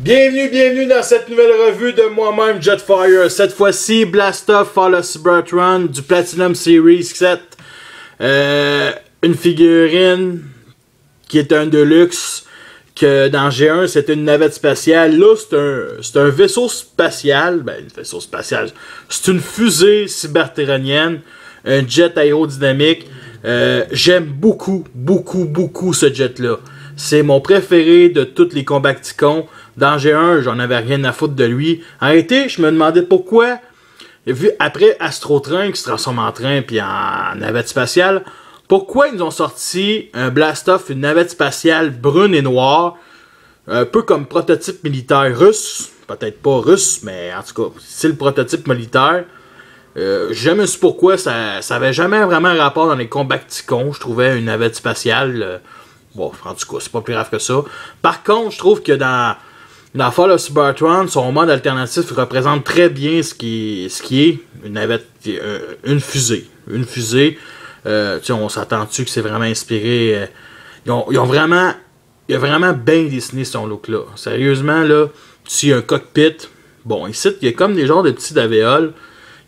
Bienvenue dans cette nouvelle revue de moi-même Jetfire. Cette fois-ci, Blast Off Fall of Cybertron du Platinum Series 7. Une figurine qui est un Deluxe. Que dans G1 c'était une navette spatiale. Là c'est un vaisseau spatial. Ben, un vaisseau spatial. C'est une fusée cybertronienne. Un jet aérodynamique. J'aime beaucoup ce jet-là. C'est mon préféré de tous les Combacticons. Dans G1, j'en avais rien à foutre de lui. En réalité, je me demandais pourquoi, vu après Astrotrain qui se transforme en train puis en navette spatiale, pourquoi ils nous ont sorti un Blast-Off, une navette spatiale brune et noire, un peu comme prototype militaire russe. Peut-être pas russe, mais en tout cas, c'est le prototype militaire. Jamais su pourquoi, ça avait jamais vraiment rapport dans les Combacticons. Je trouvais une navette spatiale... bon, en tout cas, c'est pas plus grave que ça. Par contre, je trouve que dans Fall of Cybertron, son mode alternatif représente très bien ce qui est une navette, une fusée. Une fusée, on s'attend-tu que c'est vraiment inspiré... ils ont vraiment... Il a vraiment bien dessiné son look-là. Sérieusement, là, s'il y a un cockpit... Bon, ici, il y a comme des genres de petits alvéoles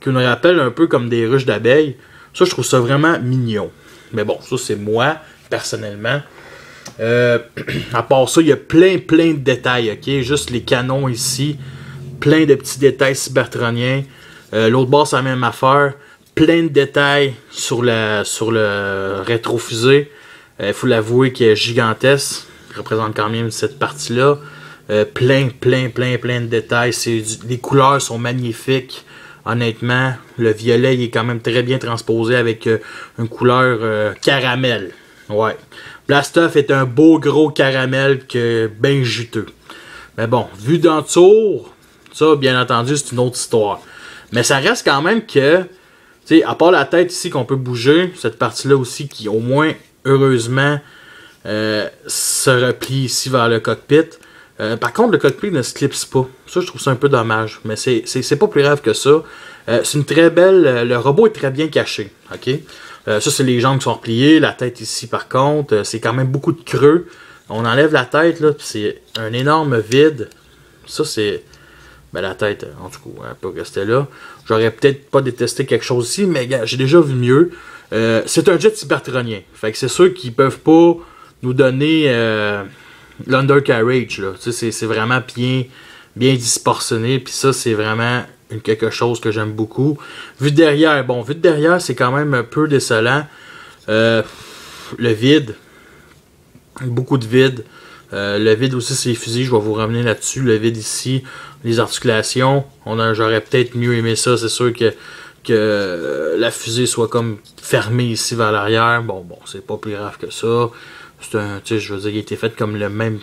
qui nous rappellent un peu comme des ruches d'abeilles. Ça, je trouve ça vraiment mignon. Mais bon, ça, c'est moi, personnellement. À part ça, il y a plein de détails, ok? Juste les canons ici, plein de petits détails cybertroniens. L'autre bord, c'est la même affaire. Plein de détails sur le rétrofusée. Il faut l'avouer qu'il est gigantesque. Il représente quand même cette partie-là. Plein de détails. Les couleurs sont magnifiques. Honnêtement, le violet il est quand même très bien transposé avec une couleur caramel. Ouais. Blast-Off est un beau gros caramel bien juteux. Mais bon, vu d'en dessous, ça, bien entendu, c'est une autre histoire. Mais ça reste quand même que, tu sais, à part la tête ici qu'on peut bouger, cette partie-là aussi qui, au moins, heureusement, se replie ici vers le cockpit. Par contre, le cockpit ne se clipse pas. Ça, je trouve ça un peu dommage. Mais c'est pas plus grave que ça. C'est une très belle... le robot est très bien caché. OK? Ça, c'est les jambes qui sont repliées. La tête ici, par contre, c'est quand même beaucoup de creux. On enlève la tête, là, puis c'est un énorme vide. Ça, c'est... Ben, la tête, en tout cas, elle peut rester là. J'aurais peut-être pas détesté quelque chose ici, mais j'ai déjà vu mieux. C'est un jet cybertronien. Fait que c'est sûr qu'ils peuvent pas nous donner l'undercarriage, là. Tu sais, c'est vraiment bien disproportionné. Puis ça, c'est vraiment... quelque chose que j'aime beaucoup. Vu de derrière, bon, vu de derrière, c'est quand même un peu désolant. Le vide. Beaucoup de vide. Le vide aussi, c'est les fusils. Je vais vous ramener là-dessus. Le vide ici. Les articulations. J'aurais peut-être mieux aimé ça. C'est sûr que la fusée soit comme fermée ici vers l'arrière. Bon, c'est pas plus grave que ça. C'est un, tu sais, je veux dire, il a été fait comme la même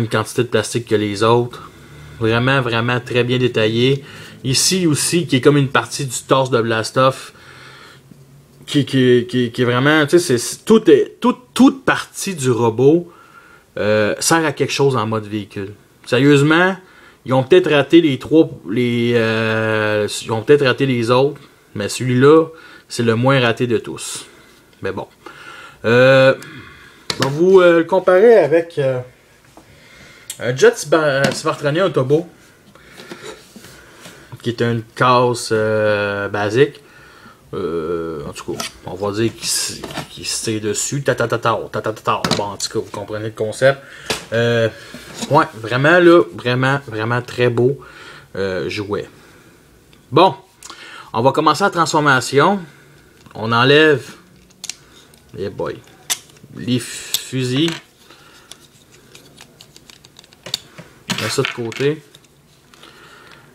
quantité de plastique que les autres. Vraiment très bien détaillé. Ici aussi, qui est comme une partie du torse de Blast-Off. Qui est vraiment... Tu sais, toute partie du robot sert à quelque chose en mode véhicule. Sérieusement, ils ont peut-être raté ils ont peut-être raté les autres. Mais celui-là, c'est le moins raté de tous. Mais bon. On va vous le comparer avec... un jet cybertronien Autobo, qui est une casse basique. En tout cas, on va dire qu'il se tire dessus. Bon, en tout cas, vous comprenez le concept. Ouais, vraiment là, vraiment très beau jouet. Bon, on va commencer la transformation. On enlève les fusils. Mets ça de côté.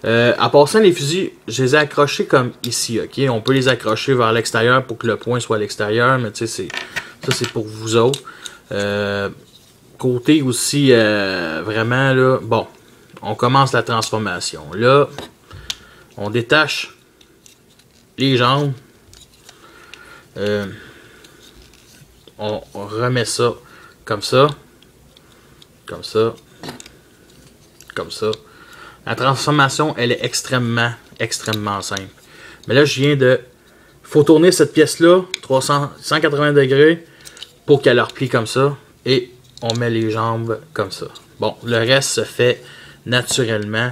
En passant, les fusils, je les ai accrochés comme ici, ok? On peut les accrocher vers l'extérieur pour que le point soit à l'extérieur, mais tu sais, ça c'est pour vous autres. Côté aussi, vraiment là, bon, on commence la transformation. Là, on détache les jambes. On remet ça comme ça. Comme ça. Comme ça. La transformation, elle est extrêmement simple. Mais là, je viens de... Il faut tourner cette pièce-là, 180 degrés, pour qu'elle replie comme ça. Et on met les jambes comme ça. Bon, le reste se fait naturellement.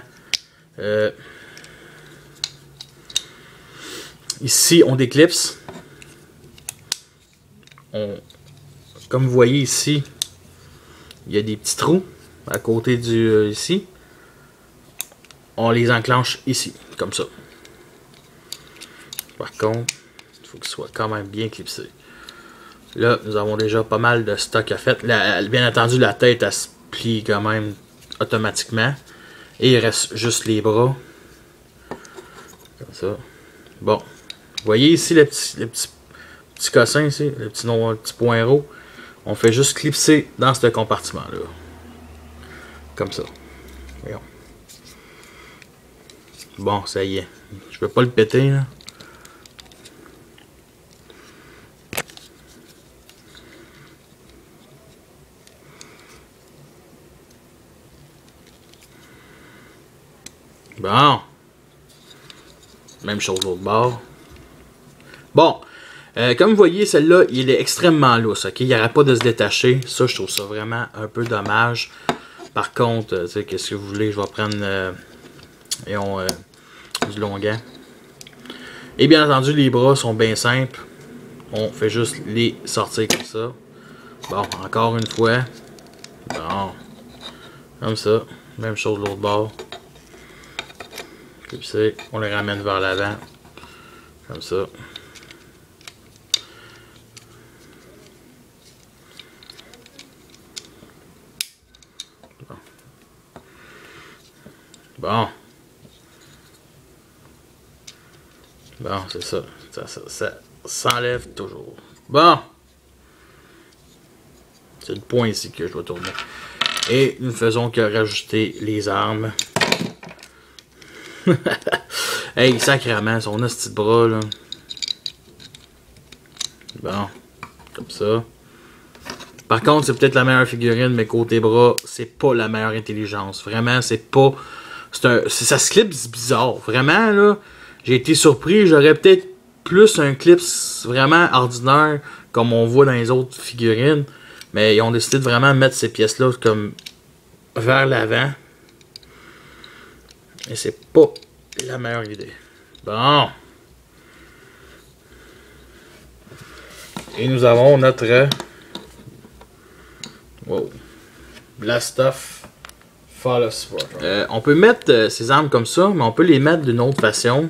Ici, on déclipse. Comme vous voyez ici, il y a des petits trous à côté du ici. On les enclenche ici, comme ça. Par contre, il faut qu'il soit quand même bien clipsé. Là, nous avons déjà pas mal de stock à faire. Bien entendu, la tête, elle se plie quand même automatiquement. Et il reste juste les bras. Comme ça. Bon. Vous voyez ici le petit cossin ici, le petit point rond. On fait juste clipser dans ce compartiment-là. Comme ça. Voyons. Bon, ça y est. Je ne veux pas le péter, là. Bon. Même chose de l'autre bord. Bon. Comme vous voyez, celle-là, il est extrêmement lousse. Okay? Il n'y aurait pas de se détacher. Ça, je trouve ça vraiment un peu dommage. Par contre, qu'est-ce que vous voulez? Je vais prendre du longuant. Et bien entendu, les bras sont bien simples. On fait juste les sortir comme ça. Bon, encore une fois. Bon. Comme ça. Même chose de l'autre bord. On les ramène vers l'avant. Comme ça. Bon. Bon, c'est ça. Ça s'enlève toujours. Bon. C'est le point ici que je dois tourner. Et nous ne faisons que rajouter les armes. Hey, sacrément, son hostie de bras, là. Bon. Comme ça. Par contre, c'est peut-être la meilleure figurine, mais côté bras, c'est pas la meilleure intelligence. Vraiment, c'est pas... ça se clipse bizarre. Vraiment, là, j'ai été surpris. J'aurais peut-être plus un clips vraiment ordinaire, comme on voit dans les autres figurines. Mais ils ont décidé de vraiment mettre ces pièces-là comme vers l'avant. Et c'est pas la meilleure idée. Bon. Et nous avons notre... Wow. Blastoff Fallosport. On peut mettre ces armes comme ça, mais on peut les mettre d'une autre façon.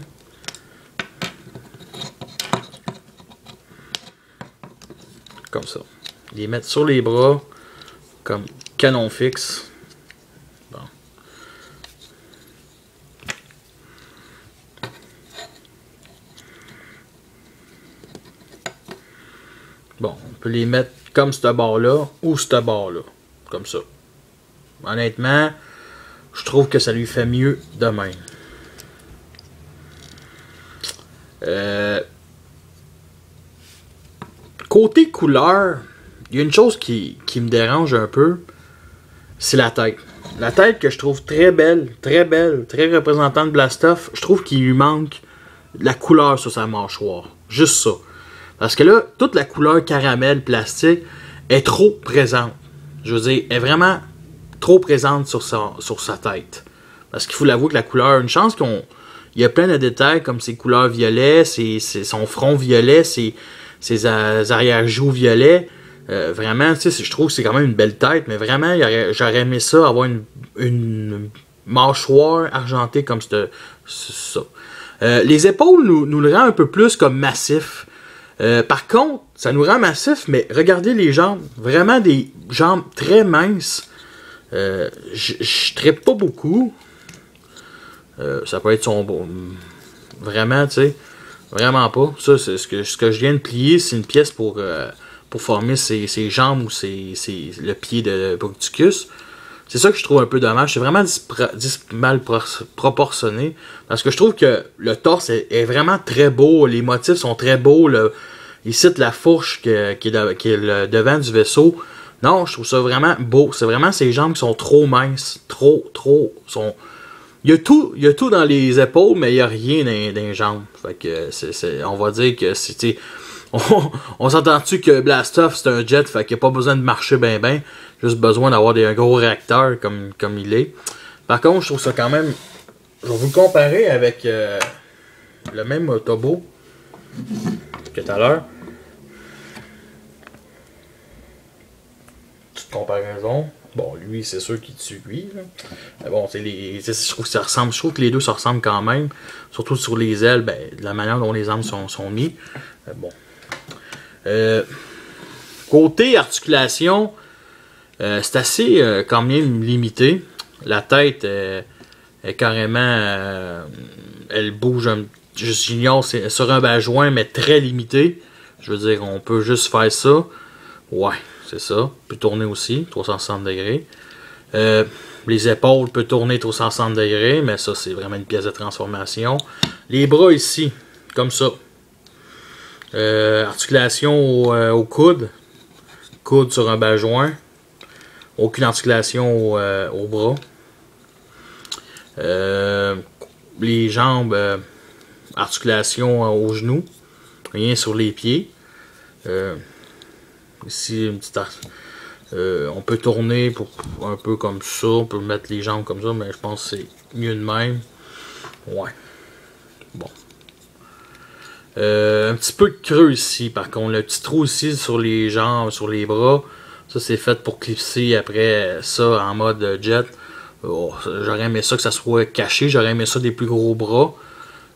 Comme ça. Les mettre sur les bras, comme canon fixe. Bon. Bon, on peut les mettre comme ce bord-là ou ce bord-là. Comme ça. Honnêtement, je trouve que ça lui fait mieux de même. Côté couleur, il y a une chose qui me dérange un peu, c'est la tête. La tête que je trouve très belle, très représentante de Blastoff, je trouve qu'il lui manque la couleur sur sa mâchoire. Juste ça. Parce que là, toute la couleur caramel plastique est trop présente. Je veux dire, est vraiment trop présente sur sa tête. Parce qu'il faut l'avouer que la couleur, une chance qu'il y a plein de détails comme ses couleurs violets, son front violet, ses arrière-joues violets. Vraiment, tu sais, je trouve que c'est quand même une belle tête, mais vraiment, j'aurais aimé ça, avoir une mâchoire argentée comme ça. Les épaules nous le rend un peu plus comme massif. Par contre, ça nous rend massif, mais regardez les jambes. Vraiment des jambes très minces. Je trippe pas beaucoup. Ça peut être son bon. Vraiment, tu sais. Vraiment pas. Ça, c'est ce que je viens de plier, c'est une pièce pour former ses jambes ou le pied de Bruticus. C'est ça que je trouve un peu dommage. C'est vraiment mal proportionné. Parce que je trouve que le torse est vraiment très beau. Les motifs sont très beaux. Ici, la fourche qui est le devant du vaisseau. Non, je trouve ça vraiment beau. C'est vraiment ces jambes qui sont trop minces. Il y a tout dans les épaules, mais il n'y a rien dans les jambes. Fait que on va dire que c'était. On s'entend-tu que Blastoff c'est un jet, fait qu'il n'y a pas besoin de marcher ben. Juste besoin d'avoir un gros réacteur comme il est. Par contre, je trouve ça quand même... Je vais vous le comparer avec le même Tobo que tout à l'heure. Petite comparaison. Bon, lui, c'est sûr qu'il tue lui. Là. Mais bon, je trouve que ça ressemble. Je trouve que les deux se ressemblent quand même. Surtout sur les ailes, ben, de la manière dont les armes sont mis. Bon. Côté articulation, c'est assez quand même limité. La tête est carrément... elle bouge, j'ignore, c'est sur un bas-joint, mais très limité. Je veux dire, on peut juste faire ça. Ouais, c'est ça. On peut tourner aussi, 360 degrés. Les épaules peuvent tourner 360 degrés, mais ça, c'est vraiment une pièce de transformation. Les bras ici, comme ça. Articulation au coude. Coude sur un bas-joint. Aucune articulation au bras. Les jambes, articulation aux genoux. Rien sur les pieds. Ici, une petite on peut tourner pour un peu comme ça. On peut mettre les jambes comme ça, mais je pense que c'est mieux de même. Ouais. Bon. Un petit peu de creux ici, par contre. Le petit trou ici sur les jambes, sur les bras. Ça, c'est fait pour clipser après ça en mode jet. Oh, j'aurais aimé ça que ça soit caché. J'aurais aimé ça des plus gros bras.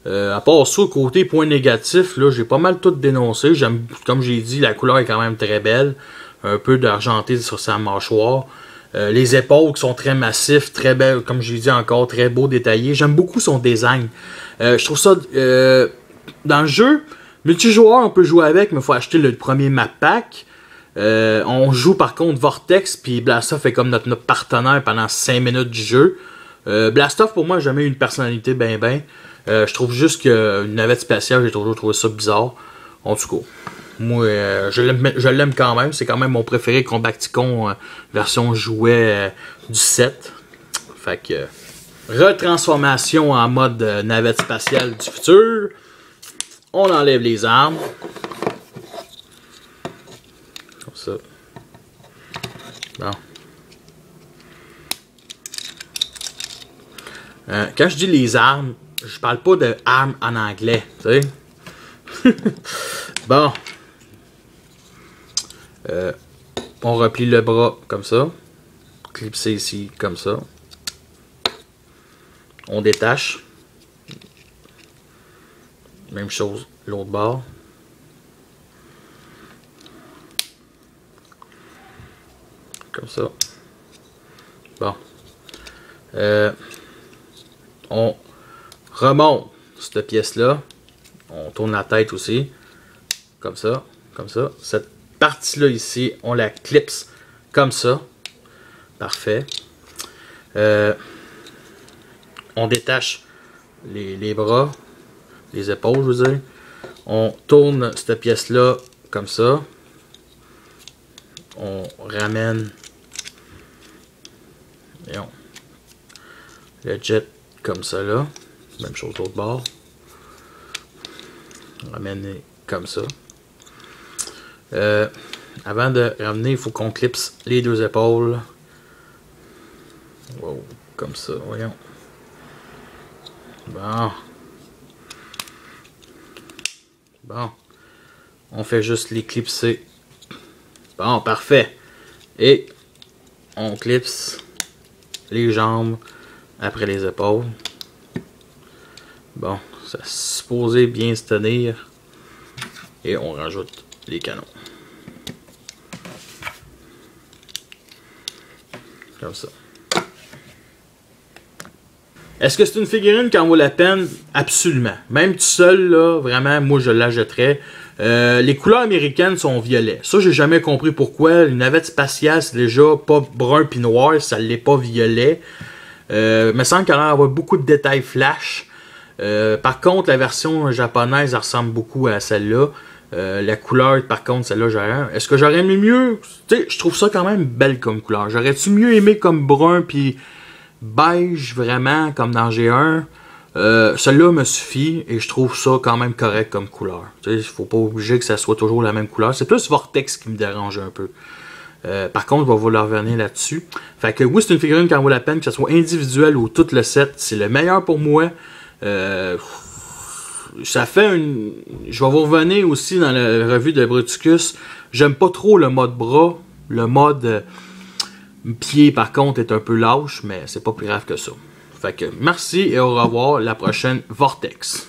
À part ça, côté point négatif, là, j'ai pas mal tout dénoncé. Comme j'ai dit, la couleur est quand même très belle. Un peu d'argenté sur sa mâchoire. Les épaules qui sont très massifs, très belles, comme j'ai dit encore, très beau, détaillé. J'aime beaucoup son design. Je trouve ça... dans le jeu, multijoueur, on peut jouer avec, mais il faut acheter le premier map pack. On joue par contre Vortex, puis Blastoff est comme notre partenaire pendant 5 minutes du jeu. Blastoff, pour moi, n'a jamais eu une personnalité ben. Je trouve juste qu'une navette spatiale, j'ai toujours trouvé ça bizarre. En tout cas, moi, je l'aime quand même. C'est quand même mon préféré Combacticon version jouet du 7. Fait que, retransformation en mode navette spatiale du futur. On enlève les armes. Comme ça. Bon. Quand je dis les armes, je parle pas de armes en anglais, tu sais. Bon. On replie le bras comme ça. Clipser ici comme ça. On détache. Même chose, l'autre bord. Comme ça. Bon. On remonte cette pièce-là. On tourne la tête aussi. Comme ça. Comme ça. Cette partie-là ici, on la clipse comme ça. Parfait. On détache les bras. Les épaules, je veux dire. On tourne cette pièce-là comme ça. On ramène le jet comme ça là. Même chose de l'autre bord. On ramène comme ça. Avant de ramener, il faut qu'on clipse les deux épaules. Wow, comme ça, voyons. Bon. Bon. On fait juste les clipser. Bon, parfait. Et on clipse les jambes après les épaules. Bon, ça c'est supposé bien se tenir. Et on rajoute les canons. Comme ça. Est-ce que c'est une figurine qui en vaut la peine? Absolument. Même tout seul, là, vraiment, moi je l'achèterais. Les couleurs américaines sont violets. Ça, j'ai jamais compris pourquoi. Une navette spatiale, c'est déjà pas brun puis noir, ça l'est pas violet. Il me semble qu'elle a avoir beaucoup de détails flash. Par contre, la version japonaise, elle ressemble beaucoup à celle-là. La couleur, par contre, celle-là, j'aurais. Est-ce que j'aurais aimé mieux? Tu sais, je trouve ça quand même belle comme couleur. J'aurais-tu mieux aimé comme brun puis beige, vraiment, comme dans G1? Celle-là me suffit et je trouve ça quand même correct comme couleur. Tu sais, il faut pas obliger que ça soit toujours la même couleur. C'est plus Vortex qui me dérange un peu. Par contre, je vais vous le revenir là-dessus. Fait que oui, c'est une figurine qui en vaut la peine, que ce soit individuel ou tout le set. C'est le meilleur pour moi. Ça fait une... Je vais vous revenir aussi dans la revue de Bruticus. J'aime pas trop le mode bras. Le mode pied, par contre, est un peu lâche, mais c'est pas plus grave que ça. Fait que merci et au revoir. La prochaine Vortex.